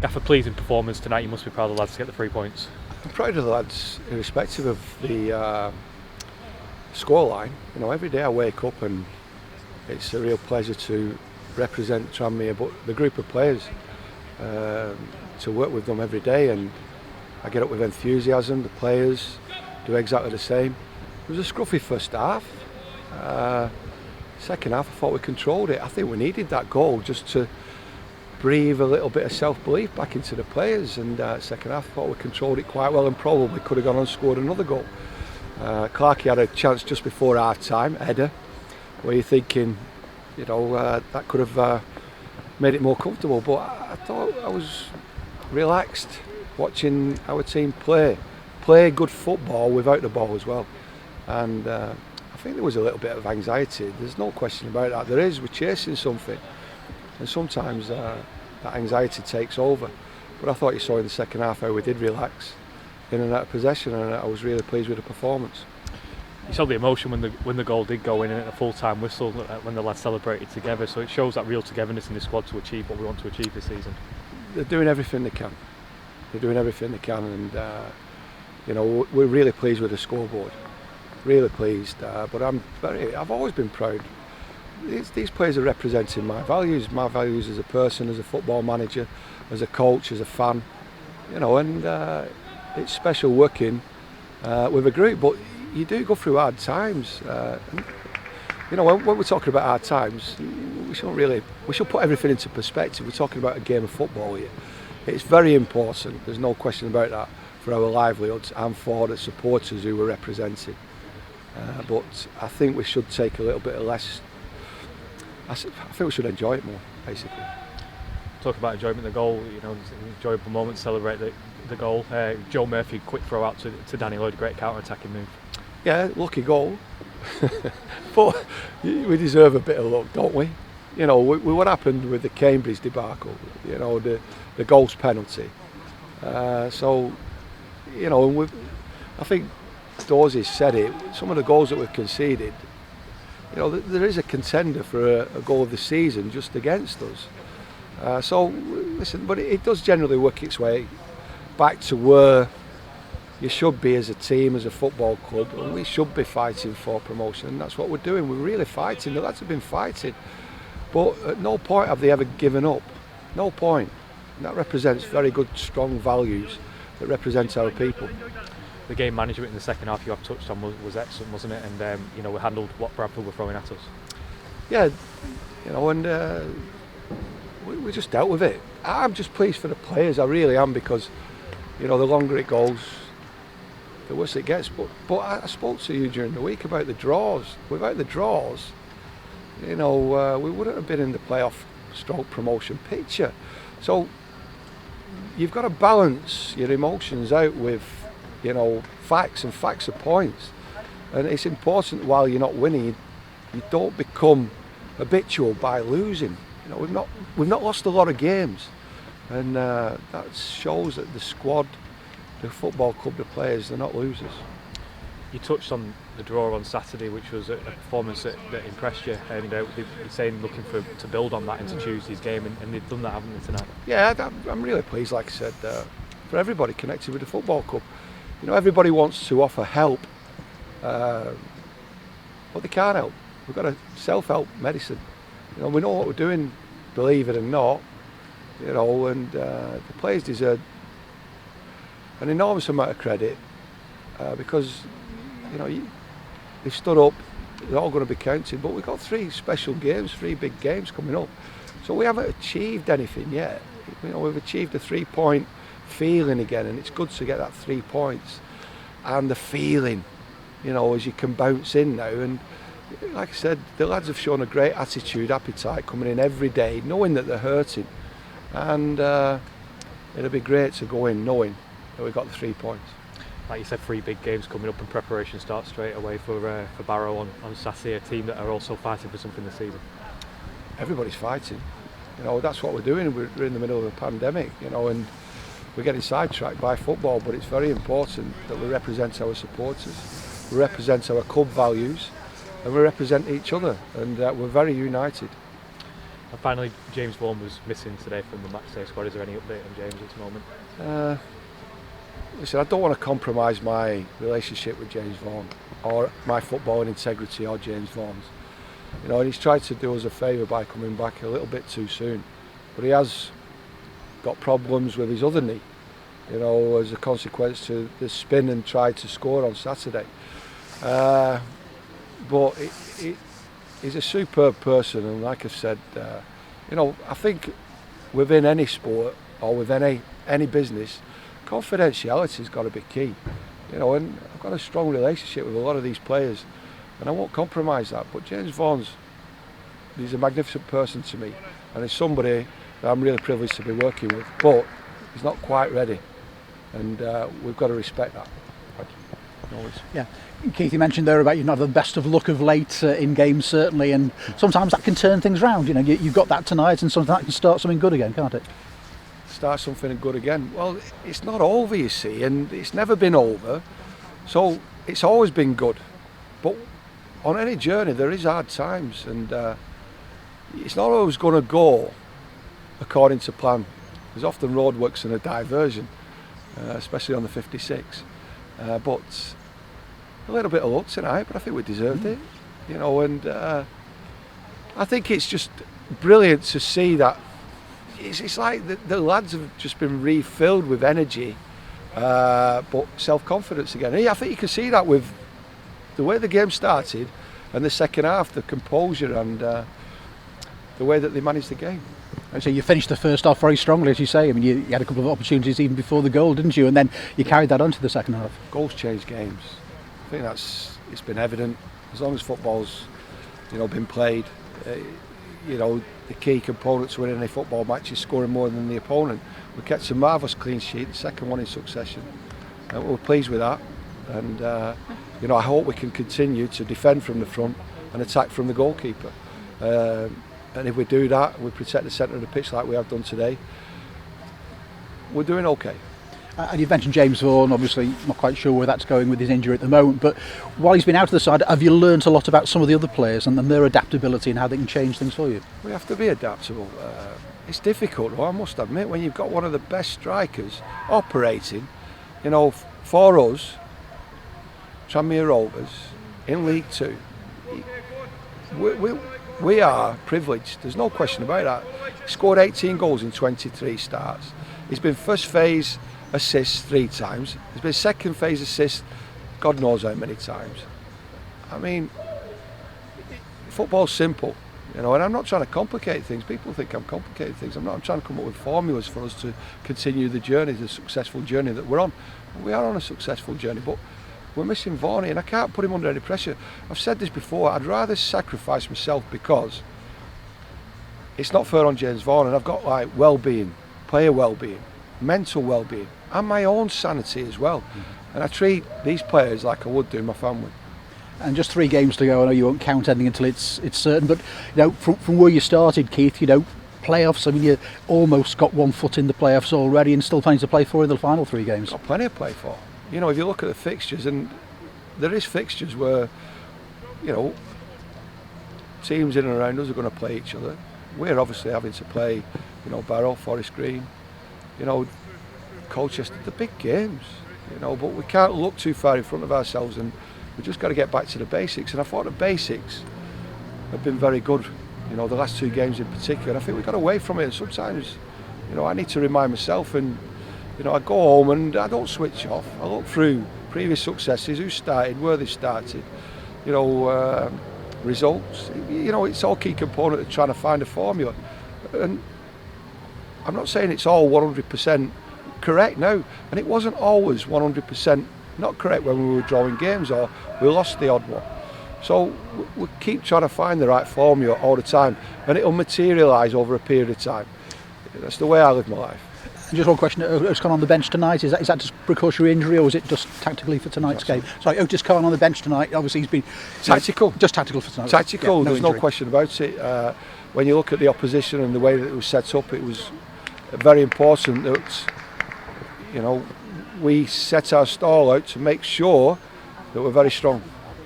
After a pleasing performance tonight, you must be proud of the lads to get the 3 points. I'm proud of the lads, irrespective of the scoreline. Every day I wake up and it's a real pleasure to represent Tranmere, but the group of players, to work with them every day, and I get up with enthusiasm. The players do exactly the same. It was a scruffy first half. Second half I thought we controlled it. I think we needed that goal just to breathe a little bit of self-belief back into the players, and second half I thought we controlled it quite well and probably could have gone on and scored another goal. Clarkey had a chance just before half time, header, where you're thinking, that could have made it more comfortable, but I thought I was relaxed watching our team play good football without the ball as well, and I think there was a little bit of anxiety. There's no question about that. There is. We're chasing something, and sometimes that anxiety takes over. But I thought you saw in the second half how we did relax in and out of possession, and I was really pleased with the performance. You saw the emotion when the goal did go in, and at a full-time whistle when the lads celebrated together. So it shows that real togetherness in the squad to achieve what we want to achieve this season. They're doing everything they can. And we're really pleased with the scoreboard. Really pleased. But I've alwaed been proud. These players are representing my values as a person, as a football manager, as a coach, as a fan. And it's special working with a group, but you do go through hard times. When we're talking about hard times, we should put everything into perspective. We're talking about a game of football here. It's very important, there's no question about that, for our livelihoods and for the supporters who we're representing. But I think we should take a little bit of less. I think we should enjoy it more, basically. Talk about enjoyment of the goal, it's an enjoyable moment to celebrate the goal. Joe Murphy, quick throw out to Danny Lloyd, great counter-attacking move. Yeah, lucky goal. But we deserve a bit of luck, don't we? What happened with the Cambridge debacle, the goals penalty. I think Dorsey said it, some of the goals that we've conceded, there is a contender for a goal of the season just against us. Listen, but it does generally work its way back to where you should be as a team, as a football club, and we should be fighting for promotion, and that's what we're doing. We're really fighting. The lads have been fighting, but at no point have they ever given up. No point. And that represents very good, strong values that represent our people. The game management in the second half you have touched on was excellent, wasn't it? And we handled what Bradford were throwing at us. Yeah, we just dealt with it. I'm just pleased for the players, I really am, because the longer it goes, the worse it gets. But I spoke to you during the week about the draws. Without the draws, we wouldn't have been in the playoff stroke promotion picture. So you've got to balance your emotions out with facts, and facts are points, and it's important while you're not winning you don't become habitual by losing. We've not lost a lot of games, and that shows that the squad, the football club, the players, they're not losers. You touched on the draw on Saturday, which was a performance that impressed you, and they're saying looking to build on that into Tuesday's game, and they've done that, haven't they, tonight? Yeah, I'm really pleased, like I said, for everybody connected with the football club. Everybody wants to offer help, but they can't help. We've got a self-help medicine. We know what we're doing, believe it or not, and the players deserve an enormous amount of credit because, they've stood up, they're all going to be counted, but we've got 3 special games, 3 big games coming up. So we haven't achieved anything yet. We've achieved a 3-point feeling again, and it's good to get that 3 points and the feeling, as you can bounce in now. And like I said, the lads have shown a great attitude, appetite, coming in every day, knowing that they're hurting, and it'll be great to go in knowing that we've got the 3 points. Like you said, 3 big games coming up, and preparation starts straight away for Barrow on Saturday, a team that are also fighting for something this season. Everybody's fighting. That's what we're doing. We're in the middle of a pandemic, and we're getting sidetracked by football, but it's very important that we represent our supporters, we represent our club values, and we represent each other, and we're very united. And finally, James Vaughan was missing today from the matchday squad. Is there any update on James at this moment? Listen, I don't want to compromise my relationship with James Vaughan or my footballing integrity or James Vaughan's. You know, and he's tried to do us a favour by coming back a little bit too soon. But he has got problems with his other knee, you know, as a consequence to the spin and tried to score on Saturday. But he's a superb person, and like I've said, you know, I think within any sport or with any business, confidentiality's got to be key. You know, and I've got a strong relationship with a lot of these players, and I won't compromise that. But James he's a magnificent person to me, and he's somebody that I'm really privileged to be working with. But he's not quite ready, and we've got to respect that. Yeah, Keith, you mentioned there about you've not had the best of luck of late in games, certainly, and sometimes that can turn things round. You know, you've got that tonight, and sometimes that can start something good again, can't it? Start something good again. Well, it's not over, you see, and it's never been over, so it's always been good. But on any journey, there is hard times, and it's not always going to go according to plan. There's often roadworks and a diversion, especially on the 56. But a little bit of luck tonight, but I think we deserved it, you know, and I think it's just brilliant to see that it's like the lads have just been refilled with energy, but self-confidence again. I think you can see that with the way the game started and the second half, the composure and the way that they managed the game. So you finished the first half very strongly, as you say. I mean, you had a couple of opportunities even before the goal, didn't you? And then you carried that on to the second half. Goals change games. I think it's been evident. As long as football's, you know, been played, you know, the key component to winning any football match is scoring more than the opponent. We kept a marvellous clean sheet, the second one in succession. We're pleased with that, and you know, I hope we can continue to defend from the front and attack from the goalkeeper. And if we do that, we protect the centre of the pitch like we have done today, we're doing okay. And you've mentioned James Vaughan, obviously not quite sure where that's going with his injury at the moment, but while he's been out of the side, have you learnt a lot about some of the other players and their adaptability and how they can change things for you? We have to be adaptable. It's difficult, though, I must admit, when you've got one of the best strikers operating, you know, for us, Tranmere Rovers, in League Two, we are privileged, there's no question about that. He scored 18 goals in 23 starts. He's been first phase assists 3 times. He's been second phase assists God knows how many times. I mean, football's simple, you know, and I'm not trying to complicate things. People think I'm complicating things. I'm not. I'm trying to come up with formulas for us to continue the journey, the successful journey that we're on. We are on a successful journey, but we're missing Varney, and I can't put him under any pressure. I've said this before, I'd rather sacrifice myself because it's not fair on James Vaughan, and I've got like well-being, player well-being, mental well-being, and my own sanity as well. And I treat these players like I would do my family. And just 3 games to go. I know you won't count anything until it's certain, but you know, from where you started, Keith, you know, playoffs, I mean, you almost got one foot in the playoffs already and still plenty to play for in the final 3 games. Got plenty to play for. You know, if you look at the fixtures, and there is fixtures where, you know, teams in and around us are going to play each other. We're obviously having to play, you know, Barrow, Forest Green, you know, Colchester, the big games, you know, but we can't look too far in front of ourselves, and we've just got to get back to the basics. And I thought the basics have been very good, you know, the last 2 games in particular. I think we got away from it, and sometimes, you know, I need to remind myself, and you know, I go home and I don't switch off. I look through previous successes, who started, where they started, you know, results. You know, it's all key component of trying to find a formula. And I'm not saying it's all 100% correct now, and it wasn't always 100% not correct when we were drawing games or we lost the odd one. So we keep trying to find the right formula all the time, and it'll materialise over a period of time. That's the way I live my life. And just one question, Otis Khan on the bench tonight, is that just precautionary injury or is it just tactically for tonight's game? Sorry, Otis Khan on the bench tonight, obviously he's been... Tactical. Just tactical for tonight. Tactical, yeah, there's no question about it. When you look at the opposition and the way that it was set up, it was very important that, you know, we set our stall out to make sure that we're very strong.